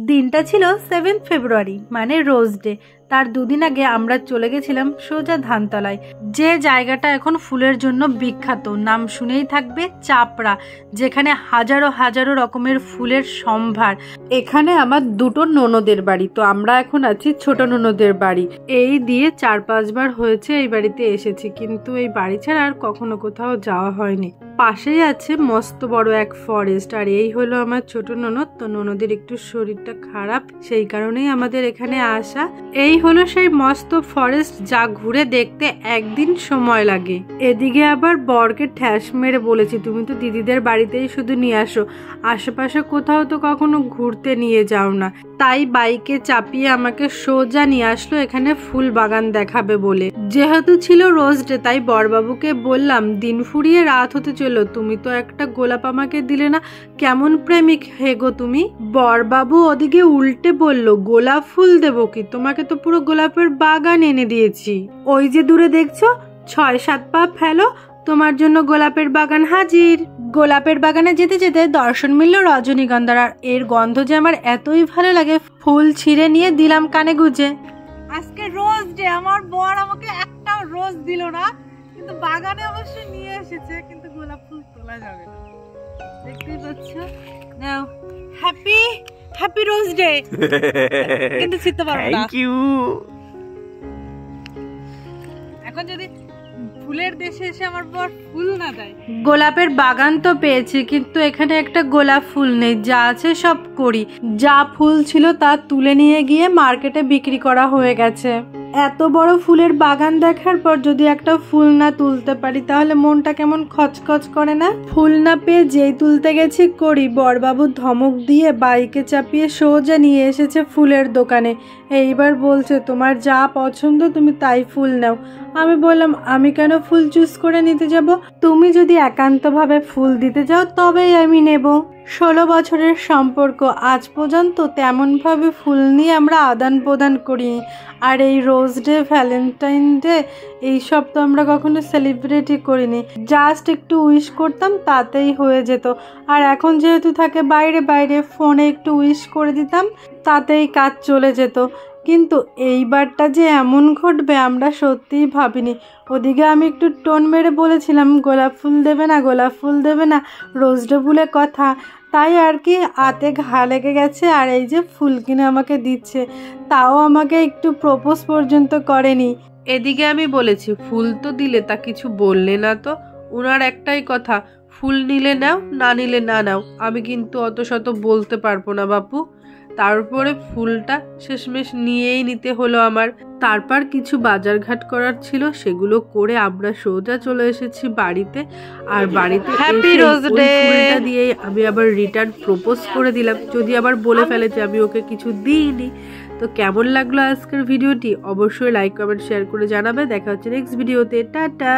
দিনটা ছিল 7 ফেব্রুয়ারি মানে রোজ ডে। তার দুদিন আগে আমরা চলে গেছিলাম সোজা ধানতলায়, যে জায়গাটা এখন ফুলের জন্য বিখ্যাত, নাম শুনেই থাকবে, চাপড়া, যেখানে হাজারো হাজারো রকমের ফুলের সম্ভার। এখানে আমার দুটো ননদের বাড়ি, তো আমরা এখন আছি ছোট ননদের বাড়ি। এই দিয়ে 4-5 বার হয়েছে এই বাড়িতে এসেছি, কিন্তু এই বাড়ি ছাড়া আর কখনো কোথাও যাওয়া হয়নি। পাশেই আছে মস্ত বড় এক ফরেস্ট, আর এই হলো আমার ছোট ননদ। তো ননদের একটু শরীরটা খারাপ, সেই কারণেই আমাদের এখানে আসা। এই হলো সেই মস্ত ফরেস্ট, যা ঘুরে দেখতে একদিন সময় লাগে। এদিকে আবার বরকে ঠ্যাস মেরে বলেছি, তুমি তো দিদিদের বাড়িতেই শুধু নিয়ে আসো, আশেপাশে কোথাও তো কখনো ঘুরতে নিয়ে যাও না। তাই বাইকে চাপিয়ে আমাকে সোজা নিয়ে আসলো এখানে ফুল বাগান দেখাবে বলে। যেহেতু ছিল রোজ ডে, তাই বরবাবুকে বললাম, দিন ফুরিয়ে রাত হতে চলো, তুমি তো একটা গোলাপ আমাকে দিলে না, কেমন প্রেমিক হেগো তুমি। বরবাবু ওদিকে উল্টে বলল, গোলাপ ফুল দেবো কি, তোমাকে তো পুরো গোলাপের বাগান এনে দিয়েছি। ওই যে দূরে দেখছো, 6-7 পা ফেলো, তোমার জন্য গোলাপের বাগান হাজির। গোলাপের বাগানে যেতে যেতে দর্শন মিলল রজনীগন্ধার, আর এর গন্ধ যে আমার এতই ভালো লাগে, ফুল ছিঁড়ে নিয়ে দিলাম কানে গুজে। আজকে রোজ ডে, আমার বর আমাকে একটা রোজ দিল না, কিন্তু বাগানে অবশ্যই নিয়ে এসেছে, কিন্তু গোলাপ ফুল তোলা যাবে না, দেখতেই পাচ্ছ। নাও, হ্যাপি হ্যাপি রোজ ডে। কিন্তু ছিঁড়তে পারবো না। Thank you. এখন যদি ফুলের দেশে এসে আমার বর ফুল না দেয়। গোলাপের বাগান তো পেয়েছি, কিন্তু এখানে একটা গোলাপ ফুল নেই, যা আছে সব করি। যা ফুল ছিল তা তুলে নিয়ে গিয়ে মার্কেটে বিক্রি করা হয়ে গেছে। এত বড় ফুলের বাগান দেখার পর যদি একটা ফুল না তুলতে পারি, তাহলে মনটা কেমন খচখচ করে না। ফুল না পেয়ে যেই তুলতে গেছি করি, বরবাবু ধমক দিয়ে বাইকে চাপিয়ে সোজা নিয়ে এসেছে ফুলের দোকানে। এইবার বলছে, তোমার যা পছন্দ তুমি তাই ফুল নাও। আমি বললাম, আমি কেন ফুল চুজ করে নিতে যাব, তুমি যদি একান্তভাবে ফুল দিতে যাও তবেই আমি নেব। 16 বছরের সম্পর্ক, আজ পর্যন্ত তেমনভাবে ফুল নিয়ে আমরা আদান প্রদান করিনি। আর এই রোজ ডে, ভ্যালেন্টাইন ডে, এইসব তো আমরা কখনো সেলিব্রেটই করিনি। জাস্ট একটু উইশ করতাম, তাতেই হয়ে যেত। আর এখন যেহেতু থাকে বাইরে বাইরে, ফোনে একটু উইশ করে দিতাম, তাতেই কাজ চলে যেত। কিন্তু এইবারটা যে এমন ঘটবে আমরা সত্যিই ভাবিনি। ওদিকে আমি একটু টোন মেরে বলেছিলাম, গোলাপ ফুল দেবে না, গোলাপ ফুল দেবে না, রোজ ডে বলে কথা। তাই আর কি হাতে ঘা লেগে গেছে, আর এই যে ফুল কিনে আমাকে দিচ্ছে, তাও আমাকে একটু প্রপোজ পর্যন্ত করেনি। এদিকে আমি বলেছি, ফুল তো দিলে, তা কিছু বললে না তো। ওনার একটাই কথা, ফুল নিলে নাও, না নিলে না নাও। আমি কিন্তু অত শত বলতে পারবো না বাপু। তারপরে ফুলটা শেষমেশ নিয়েই নিতে হলো আমার। তারপর কিছু বাজারঘাট করার ছিল, সেগুলো করে আমরা সোজা চলে এসেছি বাড়িতে। আর বাড়িতে হ্যাপি রোজ ডে দিয়ে আমি আবার রিটার্ন প্রপোজ করে দিলাম, যদি আবার বলে ফেলে যে আমি ওকে কিছু দিইনি। তো কেমন লাগলো আজকের ভিডিওটি অবশ্যই লাইক কমেন্ট শেয়ার করে জানাবে। দেখা হচ্ছে নেক্সট ভিডিওতে। টাটা।